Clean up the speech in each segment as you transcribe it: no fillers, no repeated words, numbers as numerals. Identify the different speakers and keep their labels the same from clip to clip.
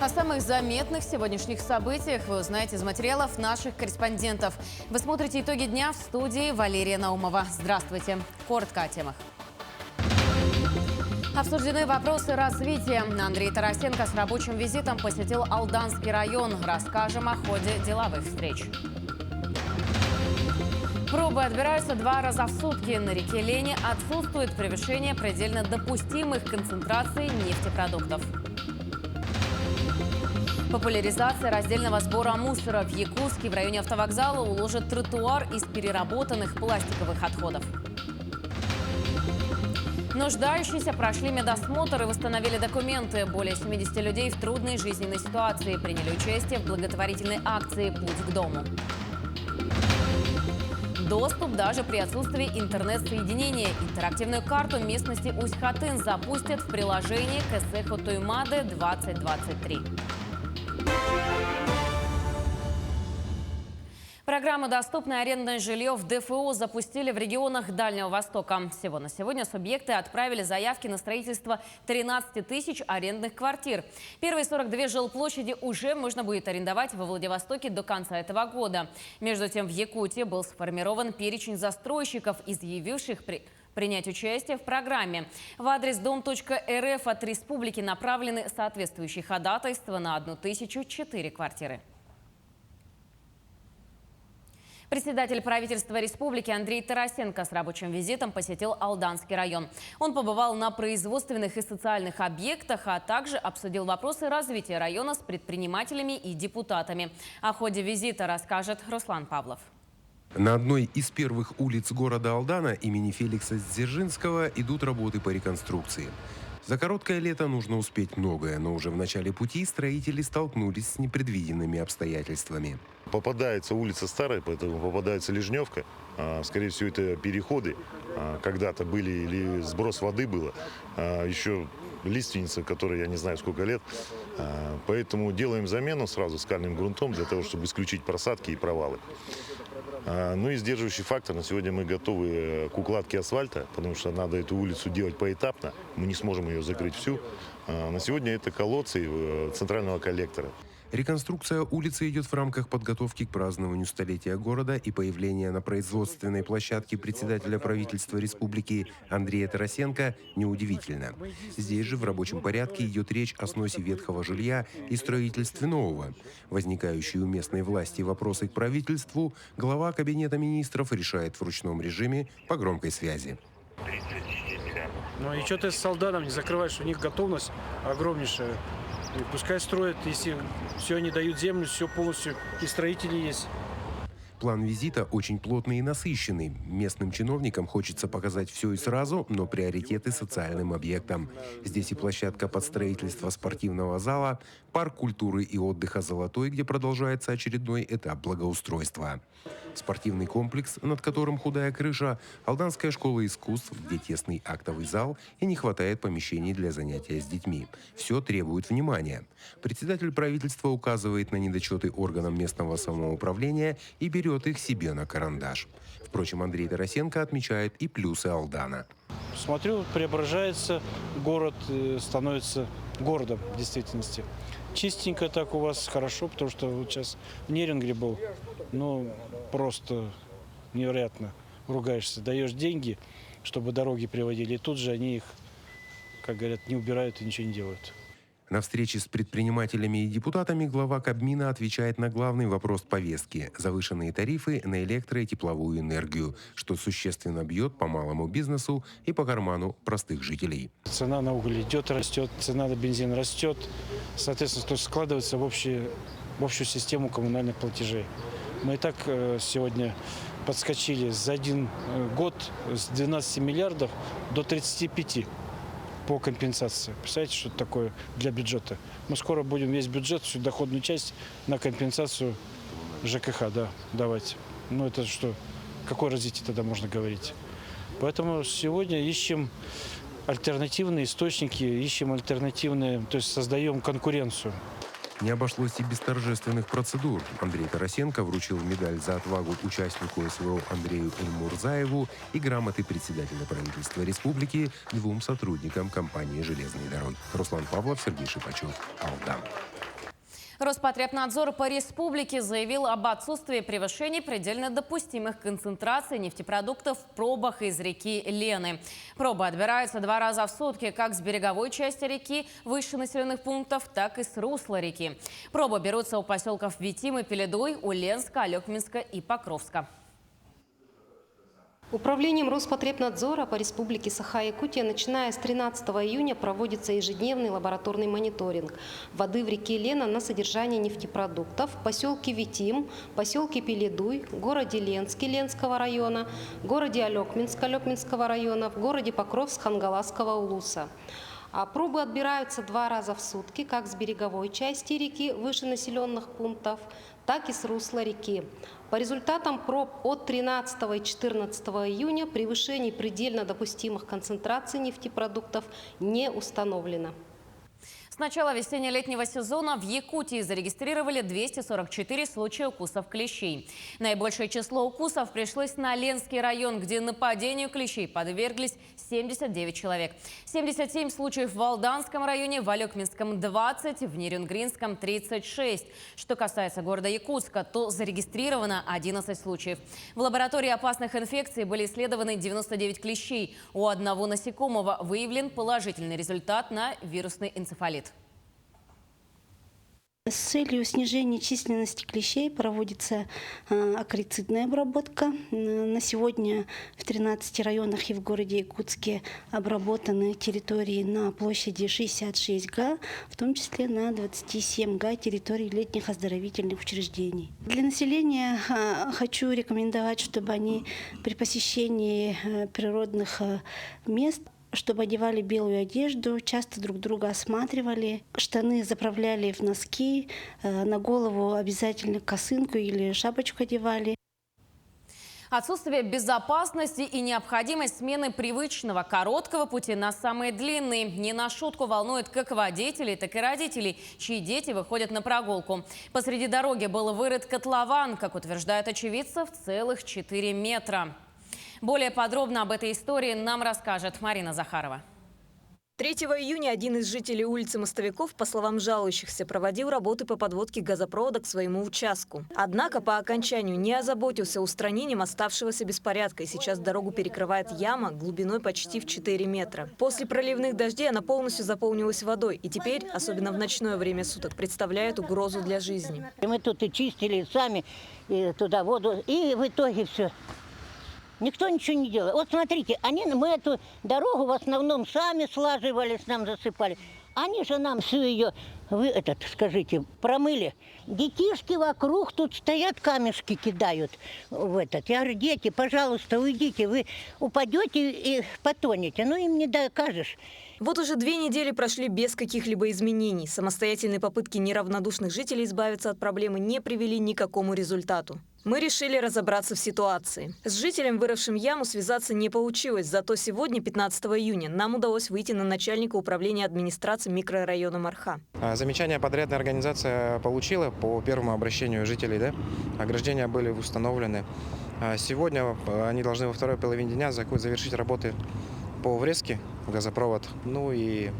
Speaker 1: О самых заметных сегодняшних событиях вы узнаете из материалов наших корреспондентов. Вы смотрите «Итоги дня» в студии Валерия Наумова. Здравствуйте. Коротко о темах. Обсуждены вопросы развития. Андрей Тарасенко с рабочим визитом посетил Алданский район. Расскажем о ходе деловых встреч. Пробы отбираются 2 раза в сутки. На реке Лени отсутствует превышение предельно допустимых концентраций нефтепродуктов. Популяризация раздельного сбора мусора. В Якутске в районе автовокзала уложат тротуар из переработанных пластиковых отходов. Нуждающиеся прошли медосмотр и восстановили документы. Более 70 людей в трудной жизненной ситуации приняли участие в благотворительной акции «Путь к дому». Доступ даже при отсутствии интернет-соединения. Интерактивную карту местности Усть-Хатын запустят в приложении КСХ Туймаде 2023. Программу «Доступное арендное жилье» в ДФО запустили в регионах Дальнего Востока. Всего на сегодня субъекты отправили заявки на строительство 13 тысяч арендных квартир. Первые 42 жилплощади уже можно будет арендовать во Владивостоке до конца этого года. Между тем, в Якутии был сформирован перечень застройщиков, изъявивших принять участие в программе. В адрес dom.rf от республики направлены соответствующие ходатайства на 1004 квартиры. Председатель правительства республики Андрей Тарасенко с рабочим визитом посетил Алданский район. Он побывал на производственных и социальных объектах, а также обсудил вопросы развития района с предпринимателями и депутатами. О ходе визита расскажет Руслан Павлов.
Speaker 2: На одной из первых улиц города Алдана имени Феликса Дзержинского идут работы по реконструкции. За короткое лето нужно успеть многое, но уже в начале пути строители столкнулись с непредвиденными обстоятельствами.
Speaker 3: Попадается улица старая, поэтому попадается Лежневка. Скорее всего, это переходы. Когда-то были, или сброс воды было. Еще лиственница, которой я не знаю сколько лет. Поэтому делаем замену сразу скальным грунтом для того, чтобы исключить просадки и провалы. Ну и сдерживающий фактор. На сегодня мы готовы к укладке асфальта, потому что надо эту улицу делать поэтапно. Мы не сможем ее закрыть всю. На сегодня это колодцы центрального коллектора.
Speaker 2: Реконструкция улицы идет в рамках подготовки к празднованию столетия города и появления на производственной площадке председателя правительства республики Андрея Тарасенко неудивительно. Здесь же в рабочем порядке идет речь о сносе ветхого жилья и строительстве нового. Возникающие у местной власти вопросы к правительству глава Кабинета министров решает в ручном режиме по громкой связи.
Speaker 4: Ну и что ты с Алданом не закрываешь? У них готовность огромнейшая. И пускай строят, если все они дают землю, все полностью, и строители есть.
Speaker 2: План визита очень плотный и насыщенный. Местным чиновникам хочется показать все и сразу, но приоритеты социальным объектам. Здесь и площадка под строительство спортивного зала, парк культуры и отдыха «Золотой», где продолжается очередной этап благоустройства. Спортивный комплекс, над которым худая крыша, Алданская школа искусств, где тесный актовый зал и не хватает помещений для занятия с детьми. Все требует внимания. Председатель правительства указывает на недочеты органам местного самоуправления и берет их себе на карандаш. Впрочем, Андрей Тарасенко отмечает и плюсы Алдана.
Speaker 4: Смотрю, преображается город, становится городом в действительности. Чистенько так у вас, хорошо, потому что вот сейчас в Нерюнгри был, ну, просто невероятно ругаешься. Даешь деньги, чтобы дороги приводили, и тут же они их, как говорят, не убирают и ничего не делают.
Speaker 2: На встрече с предпринимателями и депутатами глава Кабмина отвечает на главный вопрос повестки – завышенные тарифы на электро- и тепловую энергию, что существенно бьет по малому бизнесу и по карману простых жителей.
Speaker 4: Цена на уголь идет, растет, цена на бензин растет, соответственно, то складывается в общую систему коммунальных платежей. Мы и так сегодня подскочили за один год с 12 миллиардов до 35 по компенсации. Представляете, что это такое для бюджета? Мы скоро будем весь бюджет, всю доходную часть на компенсацию ЖКХ давать. Ну это что? Какое развитие тогда можно говорить? Поэтому сегодня ищем альтернативные источники, ищем альтернативные, то есть создаем конкуренцию.
Speaker 2: Не обошлось и без торжественных процедур. Андрей Тарасенко вручил медаль за отвагу участнику СВО Андрею Эльмурзаеву и грамоты председателя правительства республики 2 сотрудникам компании «Железные дороги». Руслан Павлов, Сергей Шипачев, Алдан.
Speaker 1: Роспотребнадзор по республике заявил об отсутствии превышений предельно допустимых концентраций нефтепродуктов в пробах из реки Лены. Пробы отбираются 2 раза в сутки как с береговой части реки, выше населенных пунктов, так и с русла реки. Пробы берутся у поселков Витим и Пеледуй, у Ленска, Алекминска и Покровска.
Speaker 5: Управлением Роспотребнадзора по республике Саха-Якутия начиная с 13 июня проводится ежедневный лабораторный мониторинг воды в реке Лена на содержание нефтепродуктов в поселке Витим, поселке Пеледуй, городе Ленске Ленского района, городе Алекминск Алекминского района, в городе Покровск Хангаласского улуса. А пробы отбираются 2 раза в сутки, как с береговой части реки, выше населенных пунктов, так и с русла реки. По результатам проб от 13 и 14 июня превышений предельно допустимых концентраций нефтепродуктов не установлено.
Speaker 1: С начала весенне-летнего сезона в Якутии зарегистрировали 244 случая укусов клещей. Наибольшее число укусов пришлось на Ленский район, где нападению клещей подверглись 79 человек. 77 случаев в Алданском районе, в Алекминском 20, в Нерюнгринском 36. Что касается города Якутска, то зарегистрировано 11 случаев. В лаборатории опасных инфекций были исследованы 99 клещей. У одного насекомого выявлен положительный результат на вирусный энцефалит.
Speaker 6: С целью снижения численности клещей проводится акарицидная обработка. На сегодня в 13 районах и в городе Якутске обработаны территории на площади 66 га, в том числе на 27 га территорий летних оздоровительных учреждений. Для населения хочу рекомендовать, чтобы они при посещении природных мест чтобы одевали белую одежду, часто друг друга осматривали, штаны заправляли в носки, на голову обязательно косынку или шапочку одевали.
Speaker 1: Отсутствие безопасности и необходимость смены привычного короткого пути на самые длинные не на шутку волнует как водителей, так и родителей, чьи дети выходят на прогулку. Посреди дороги был вырыт котлован, как утверждают очевидцы, в целых 4 метра. Более подробно об этой истории нам расскажет Марина Захарова.
Speaker 7: 3 июня один из жителей улицы Мостовиков, по словам жалующихся, проводил работы по подводке газопровода к своему участку. Однако по окончанию не озаботился устранением оставшегося беспорядка, и сейчас дорогу перекрывает яма глубиной почти в 4 метра. После проливных дождей она полностью заполнилась водой, и теперь, особенно в ночное время суток, представляет угрозу для жизни.
Speaker 8: Мы тут и чистили сами и туда воду, и в итоге все. Никто ничего не делает. Вот смотрите, мы эту дорогу в основном сами слаживали, нам засыпали. Они же нам всю ее, скажите, промыли. Детишки вокруг тут стоят, камешки кидают в этот. Я говорю, дети, пожалуйста, уйдите, вы упадете и потонете. Ну, им не докажешь.
Speaker 7: Вот уже 2 недели прошли без каких-либо изменений. Самостоятельные попытки неравнодушных жителей избавиться от проблемы не привели ни к какому результату. Мы решили разобраться в ситуации. С жителем, вырывшим яму, связаться не получилось. Зато сегодня, 15 июня, нам удалось выйти на начальника управления администрации микрорайона Марха.
Speaker 9: Замечание подрядная организация получила по первому обращению жителей. Да? Ограждения были установлены. Сегодня они должны во второй половине дня завершить работы по врезке в газопровод, ну и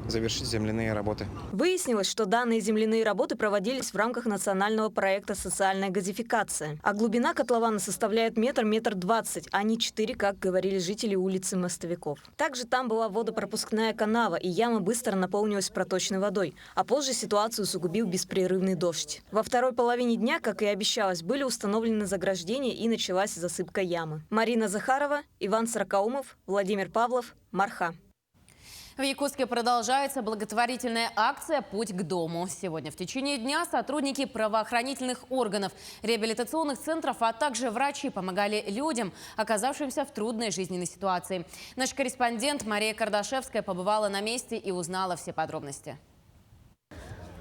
Speaker 9: завершить земляные работы.
Speaker 7: Выяснилось, что данные земляные работы проводились в рамках национального проекта «Социальная газификация». А глубина котлована составляет метр 20, а не 4, как говорили жители улицы Мостовиков. Также там была водопропускная канава, и яма быстро наполнилась проточной водой. А позже ситуацию усугубил беспрерывный дождь. Во второй половине дня, как и обещалось, были установлены заграждения и началась засыпка ямы. Марина Захарова, Иван Сорокаумов, Владимир Павлов, Марха.
Speaker 1: В Якутске продолжается благотворительная акция «Путь к дому». Сегодня в течение дня сотрудники правоохранительных органов, реабилитационных центров, а также врачи помогали людям, оказавшимся в трудной жизненной ситуации. Наш корреспондент Мария Кардашевская побывала на месте и узнала все подробности.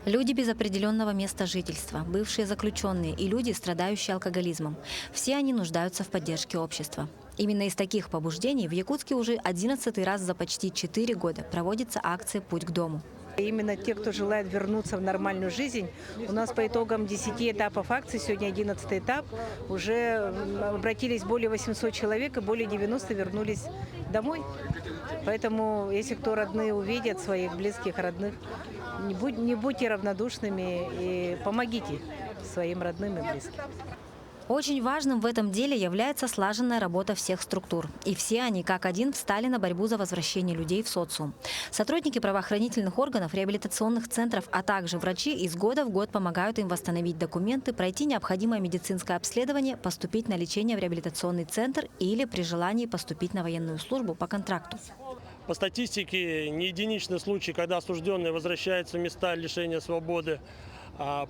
Speaker 10: Люди без определенного места жительства, бывшие заключенные и люди, страдающие алкоголизмом. Все они нуждаются в поддержке общества. Именно из таких побуждений в Якутске уже 11-й раз за почти 4 года проводится акция «Путь к дому».
Speaker 11: Именно те, кто желает вернуться в нормальную жизнь, у нас по итогам 10 этапов акции, сегодня 11-й этап, уже обратились более 800 человек и более 90 вернулись домой. Поэтому, если кто родные увидят, своих близких, родных, Не будьте равнодушными и помогите своим родным и близким.
Speaker 10: Очень важным в этом деле является слаженная работа всех структур. И все они, как один, встали на борьбу за возвращение людей в социум. Сотрудники правоохранительных органов, реабилитационных центров, а также врачи из года в год помогают им восстановить документы, пройти необходимое медицинское обследование, поступить на лечение в реабилитационный центр или при желании поступить на военную службу по контракту.
Speaker 12: По статистике, не единичный случай, когда осужденные возвращаются в места лишения свободы.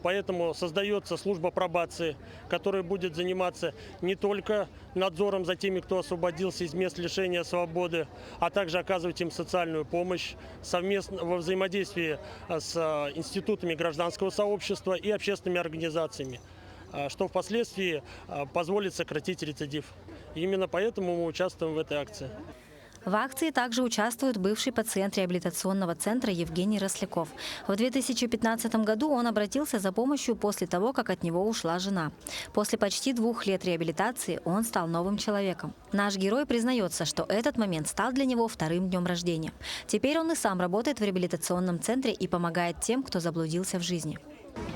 Speaker 12: Поэтому создается служба пробации, которая будет заниматься не только надзором за теми, кто освободился из мест лишения свободы, а также оказывать им социальную помощь совместно во взаимодействии с институтами гражданского сообщества и общественными организациями, что впоследствии позволит сократить рецидив. Именно поэтому мы участвуем в этой акции.
Speaker 10: В акции также участвует бывший пациент реабилитационного центра Евгений Росляков. В 2015 году он обратился за помощью после того, как от него ушла жена. После почти 2 лет реабилитации он стал новым человеком. Наш герой признается, что этот момент стал для него вторым днем рождения. Теперь он и сам работает в реабилитационном центре и помогает тем, кто заблудился в жизни.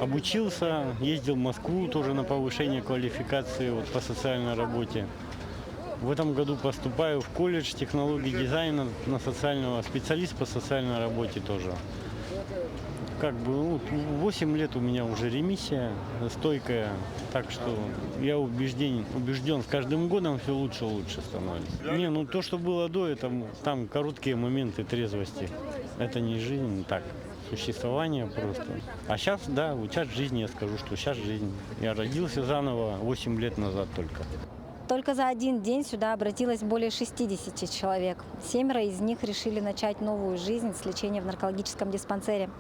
Speaker 13: Обучился, ездил в Москву тоже на повышение квалификации по социальной работе. В этом году поступаю в колледж технологий дизайна на социального специалист по социальной работе тоже. 8 лет у меня уже ремиссия стойкая, так что я убежден, с каждым годом все лучше и лучше становится. То, что было до, это там короткие моменты трезвости. Это не жизнь, так, существование просто. А сейчас, да, сейчас жизнь, я скажу, что сейчас жизнь. Я родился заново 8 лет назад только.
Speaker 10: Только за один день сюда обратилось более 60 человек. 7 из них решили начать новую жизнь с лечения в наркологическом диспансере.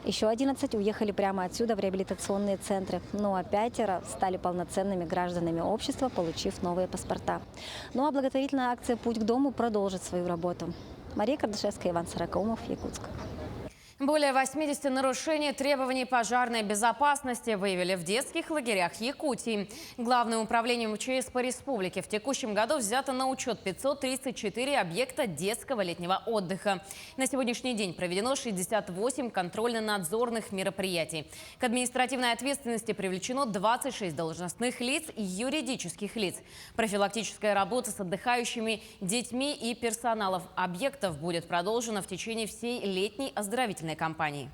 Speaker 10: Еще 11 уехали прямо отсюда в реабилитационные центры. А 5 стали полноценными гражданами общества, получив новые паспорта. А благотворительная акция «Путь к дому» продолжит свою работу. Мария Кардашевская, Иван Сорокаумов, Якутск.
Speaker 1: Более 80 нарушений требований пожарной безопасности выявили в детских лагерях Якутии. Главным управлением МЧС по республике в текущем году взято на учет 534 объекта детского летнего отдыха. На сегодняшний день проведено 68 контрольно-надзорных мероприятий. К административной ответственности привлечено 26 должностных лиц и юридических лиц. Профилактическая работа с отдыхающими детьми и персоналом объектов будет продолжена в течение всей летней оздоровительной кампании.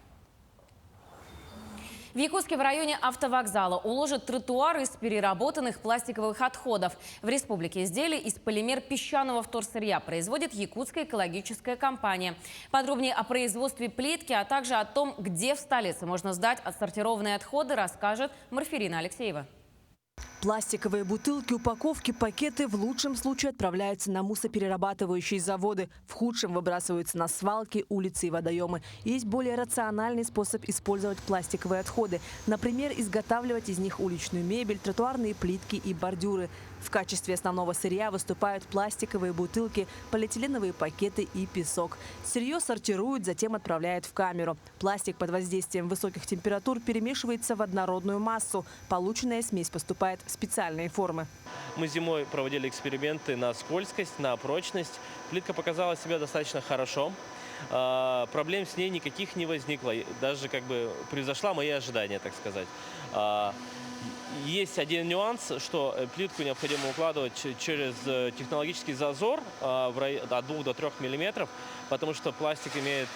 Speaker 1: В Якутске в районе автовокзала уложат тротуары из переработанных пластиковых отходов. В республике изделия из полимер-песчаного вторсырья производит якутская экологическая компания. Подробнее о производстве плитки, а также о том, где в столице можно сдать отсортированные отходы, расскажет Марферина Алексеева.
Speaker 14: Пластиковые бутылки, упаковки, пакеты в лучшем случае отправляются на мусоперерабатывающие заводы. В худшем выбрасываются на свалки, улицы и водоемы. Есть более рациональный способ использовать пластиковые отходы. Например, изготавливать из них уличную мебель, тротуарные плитки и бордюры. В качестве основного сырья выступают пластиковые бутылки, полиэтиленовые пакеты и песок. Сырье сортируют, затем отправляют в камеру. Пластик под воздействием высоких температур перемешивается в однородную массу. Полученная смесь поступает в специальные формы.
Speaker 15: Мы зимой проводили эксперименты на скользкость, на прочность. Плитка показала себя достаточно хорошо. Проблем с ней никаких не возникло. Даже превзошла мои ожидания, так сказать. Есть один нюанс, что плитку необходимо укладывать через технологический зазор от 2 до 3 миллиметров, потому что пластик имеет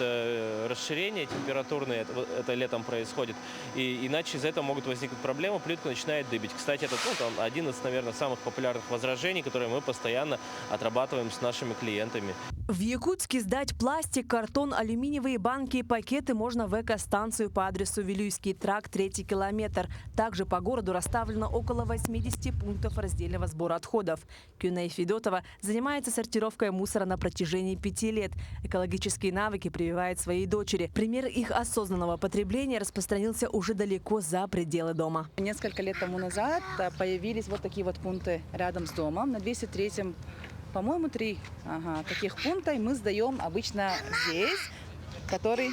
Speaker 15: расширение температурное, это летом происходит, и иначе из-за этого могут возникнуть проблемы, плитка начинает дыбить. Кстати, это один из, наверное, самых популярных возражений, которые мы постоянно отрабатываем с нашими клиентами.
Speaker 14: В Якутске сдать пластик, картон, алюминиевые банки и пакеты можно в экостанцию по адресу Вилюйский тракт, 3-й километр. Также по городу расставлено около 80 пунктов раздельного сбора отходов. Кюней Федотова занимается сортировкой мусора на протяжении 5 лет. Экологические навыки прививает своей дочери. Пример их осознанного потребления распространился уже далеко за пределы дома.
Speaker 16: Несколько лет тому назад появились вот такие вот пункты рядом с домом. На 203-м, по-моему, 3 таких пункта. И мы сдаем обычно здесь, который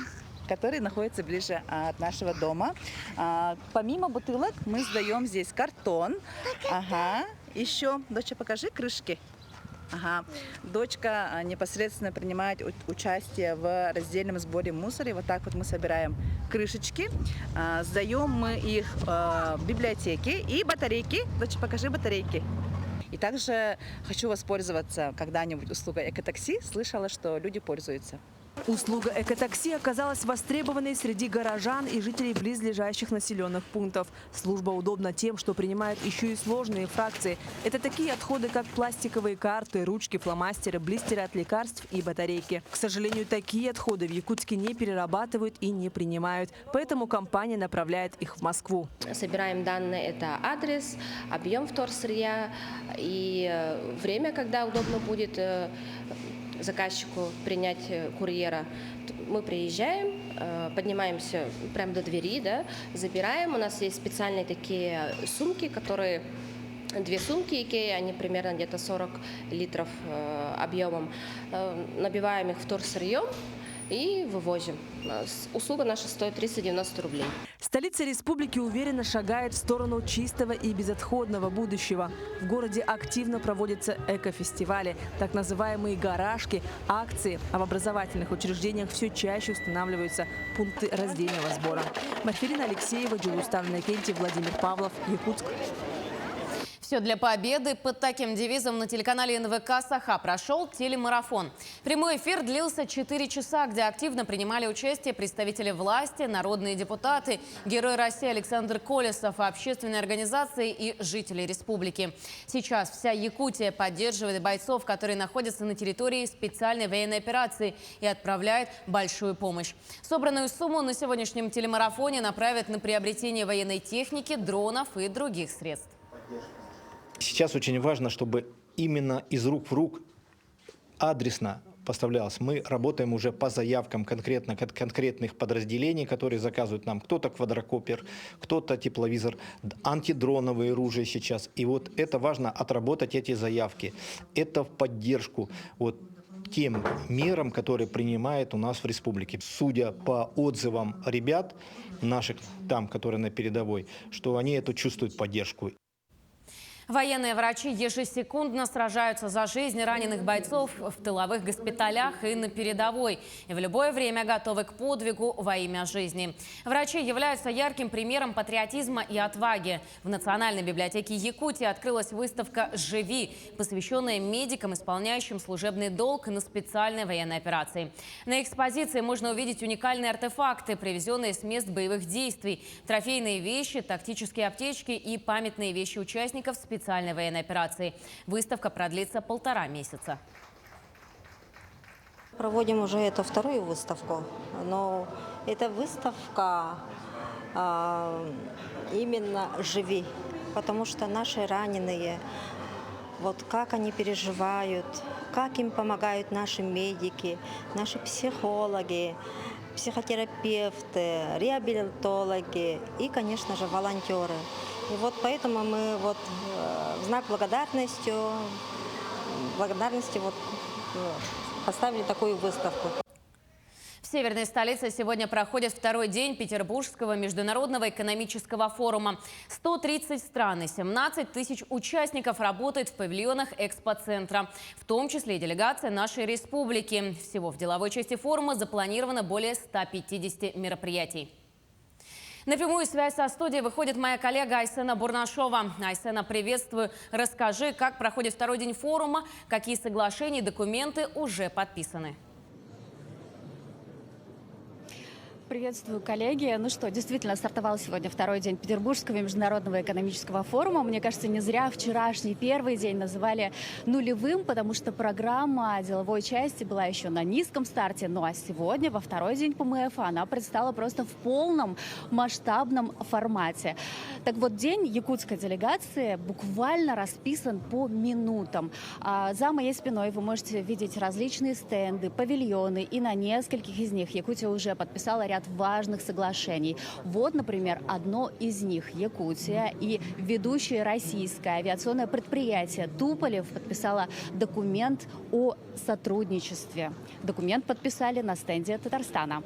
Speaker 16: находится ближе от нашего дома. Помимо бутылок мы сдаем здесь картон. Еще, доча, покажи крышки. Ага. Дочка непосредственно принимает участие в раздельном сборе мусора. Вот так вот мы собираем крышечки, сдаем мы их в библиотеке и батарейки. Дочь, покажи батарейки. И также хочу воспользоваться когда-нибудь услугой экотакси. Слышала, что люди пользуются.
Speaker 14: Услуга экотакси оказалась востребованной среди горожан и жителей близлежащих населенных пунктов. Служба удобна тем, что принимает еще и сложные фракции. Это такие отходы, как пластиковые карты, ручки, фломастеры, блистеры от лекарств и батарейки. К сожалению, такие отходы в Якутске не перерабатывают и не принимают. Поэтому компания направляет их в Москву.
Speaker 5: Собираем данные, это адрес, объем вторсырья и время, когда удобно будет заказчику принять курьера. Мы приезжаем, поднимаемся прямо до двери, да, забираем. У нас есть специальные такие сумки, которые... 2 сумки Икея, они примерно где-то 40 литров объемом. Набиваем их вторсырьем и вывозим. Услуга наша стоит 390 рублей.
Speaker 14: Столица республики уверенно шагает в сторону чистого и безотходного будущего. В городе активно проводятся экофестивали, так называемые гаражки, акции. А в образовательных учреждениях все чаще устанавливаются пункты раздельного сбора. Марфелина Алексеева, Джулустав Иннокентьев, Владимир Павлов, Якутск.
Speaker 1: Все для победы. Под таким девизом на телеканале НВК «Саха» прошел телемарафон. Прямой эфир длился 4 часа, где активно принимали участие представители власти, народные депутаты, герой России Александр Колесов, общественные организации и жители республики. Сейчас вся Якутия поддерживает бойцов, которые находятся на территории специальной военной операции, и отправляет большую помощь. Собранную сумму на сегодняшнем телемарафоне направят на приобретение военной техники, дронов и других средств.
Speaker 17: Сейчас очень важно, чтобы именно из рук в рук адресно поставлялось. Мы работаем уже по заявкам конкретных подразделений, которые заказывают нам. Кто-то квадрокоптер, кто-то тепловизор, антидроновые ружья сейчас. И вот это важно отработать эти заявки. Это в поддержку тем мерам, которые принимает у нас в республике. Судя по отзывам ребят наших там, которые на передовой, что они эту чувствуют поддержку.
Speaker 1: Военные врачи ежесекундно сражаются за жизнь раненых бойцов в тыловых госпиталях и на передовой. И в любое время готовы к подвигу во имя жизни. Врачи являются ярким примером патриотизма и отваги. В Национальной библиотеке Якутии открылась выставка «Живи», посвященная медикам, исполняющим служебный долг на специальной военной операции. На экспозиции можно увидеть уникальные артефакты, привезенные с мест боевых действий, трофейные вещи, тактические аптечки и памятные вещи участников специальной военной операции. Выставка продлится 1,5 месяца.
Speaker 18: Проводим уже эту 2-ю выставку, но эта выставка именно «Живи», потому что наши раненые, как они переживают, как им помогают наши медики, наши психологи, психотерапевты, реабилитологи и, конечно же, волонтеры. И поэтому мы в знак благодарности поставили такую выставку.
Speaker 1: В северной столице сегодня проходит 2-й день Петербургского международного экономического форума. 130 стран и 17 тысяч участников работают в павильонах экспоцентра, в том числе и делегация нашей республики. Всего в деловой части форума запланировано более 150 мероприятий. На прямую связь со студией выходит моя коллега Айсена Бурнашова. Айсена, приветствую. Расскажи, как проходит 2-й день форума, какие соглашения и документы уже подписаны.
Speaker 19: Приветствую, коллеги. Ну что, действительно, стартовал сегодня 2-й день Петербургского международного экономического форума. Мне кажется, не зря вчерашний 1-й день называли нулевым, потому что программа деловой части была еще на низком старте. Ну а сегодня, во 2-й день ПМФ, она предстала просто в полном масштабном формате. Так вот, день якутской делегации буквально расписан по минутам. За моей спиной вы можете видеть различные стенды, павильоны, и на нескольких из них Якутия уже подписала ряд важных соглашений. Вот, например, одно из них. Якутия и ведущее российское авиационное предприятие Туполев подписало документ о сотрудничестве. Документ подписали на стенде Татарстана.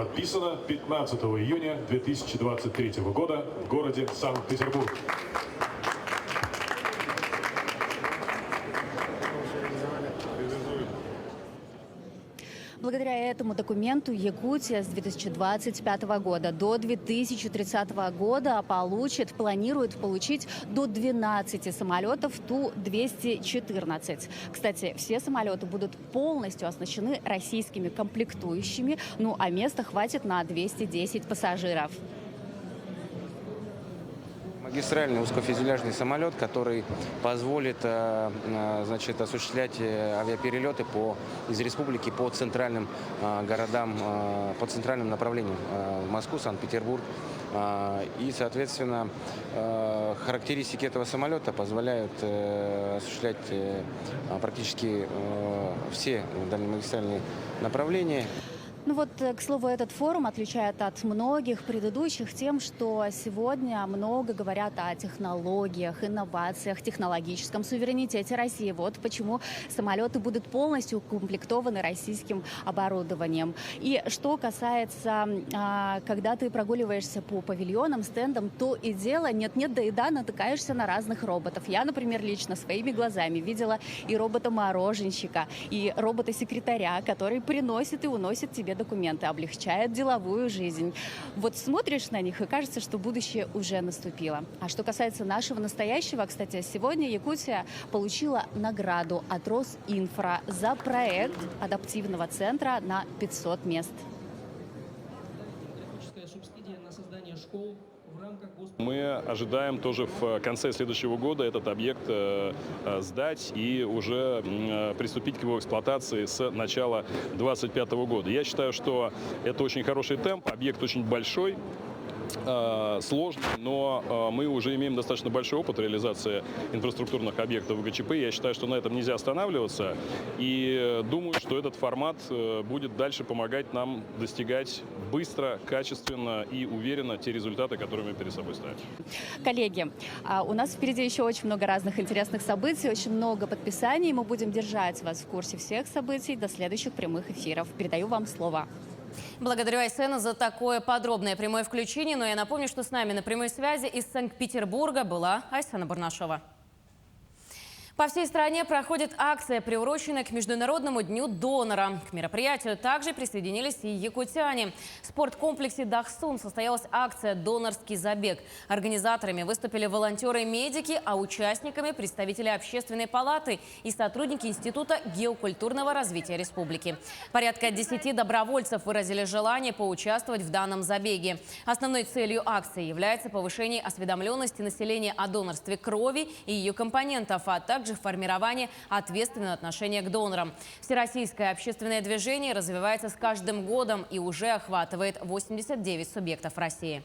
Speaker 20: Подписано 15 июня 2023 года в городе Санкт-Петербург.
Speaker 19: Благодаря этому документу Якутия с 2025 года до 2030 года планирует получить до 12 самолетов Ту-214. Кстати, все самолеты будут полностью оснащены российскими комплектующими, а места хватит на 210 пассажиров.
Speaker 9: Магистральный узкофюзеляжный самолет, который позволит осуществлять авиаперелеты из республики по центральным городам, по центральным направлениям Москву, Санкт-Петербург. И, соответственно, характеристики этого самолета позволяют осуществлять практически все дальнемагистральные направления.
Speaker 19: К слову, этот форум отличает от многих предыдущих тем, что сегодня много говорят о технологиях, инновациях, технологическом суверенитете России. Вот почему самолеты будут полностью укомплектованы российским оборудованием. И что касается, когда ты прогуливаешься по павильонам, стендам, то и дело, нет-нет, да и да, натыкаешься на разных роботов. Я, например, лично своими глазами видела и робота-мороженщика, и робота-секретаря, который приносит и уносит тебе документы, облегчает деловую жизнь. Вот смотришь на них и кажется, что будущее уже наступило. А что касается нашего настоящего, кстати, сегодня Якутия получила награду от Росинфра за проект адаптивного центра на 500 мест.
Speaker 21: Субсидия на создание школ.
Speaker 22: Мы ожидаем тоже в конце следующего года этот объект сдать и уже приступить к его эксплуатации с начала 2025 года. Я считаю, что это очень хороший темп, объект очень большой, сложный, но мы уже имеем достаточно большой опыт реализации инфраструктурных объектов в ГЧП. Я считаю, что на этом нельзя останавливаться. И думаю, что этот формат будет дальше помогать нам достигать быстро, качественно и уверенно те результаты, которые мы перед собой ставим.
Speaker 19: Коллеги, у нас впереди еще очень много разных интересных событий, очень много подписаний. Мы будем держать вас в курсе всех событий до следующих прямых эфиров. Передаю вам слово.
Speaker 1: Благодарю Айсена за такое подробное прямое включение. Но я напомню, что с нами на прямой связи из Санкт-Петербурга была Айсена Барнашова. По всей стране проходит акция, приуроченная к Международному дню донора. К мероприятию также присоединились и якутяне. В спорткомплексе Дахсун состоялась акция «Донорский забег». Организаторами выступили волонтеры-медики, а участниками – представители Общественной палаты и сотрудники Института геокультурного развития республики. Порядка 10 добровольцев выразили желание поучаствовать в данном забеге. Основной целью акции является повышение осведомленности населения о донорстве крови и ее компонентов, а также формирование ответственного отношения к донорам. Всероссийское общественное движение развивается с каждым годом и уже охватывает 89 субъектов России.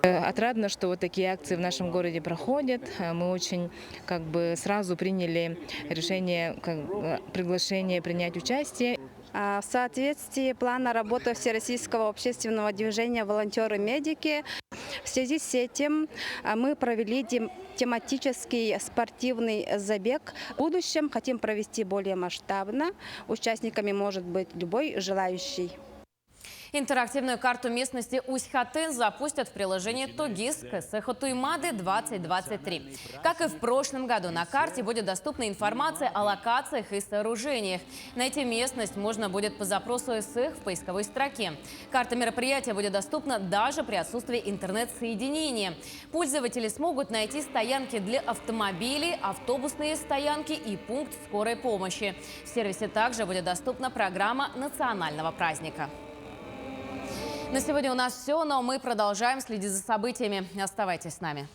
Speaker 23: Отрадно, что вот такие акции в нашем городе проходят. Мы очень сразу приняли решение, приглашение принять участие.
Speaker 24: В соответствии плана работы Всероссийского общественного движения «Волонтеры-медики» в связи с этим мы провели тематический спортивный забег. В будущем хотим провести более масштабно. Участниками может быть любой желающий.
Speaker 1: Интерактивную карту местности Усть-Хатын запустят в приложении «Тогис КСХ Туймады 2023. Как и в прошлом году, на карте будет доступна информация о локациях и сооружениях. Найти местность можно будет по запросу СХ в поисковой строке. Карта мероприятия будет доступна даже при отсутствии интернет-соединения. Пользователи смогут найти стоянки для автомобилей, автобусные стоянки и пункт скорой помощи. В сервисе также будет доступна программа национального праздника. На сегодня у нас все, но мы продолжаем следить за событиями. Оставайтесь с нами.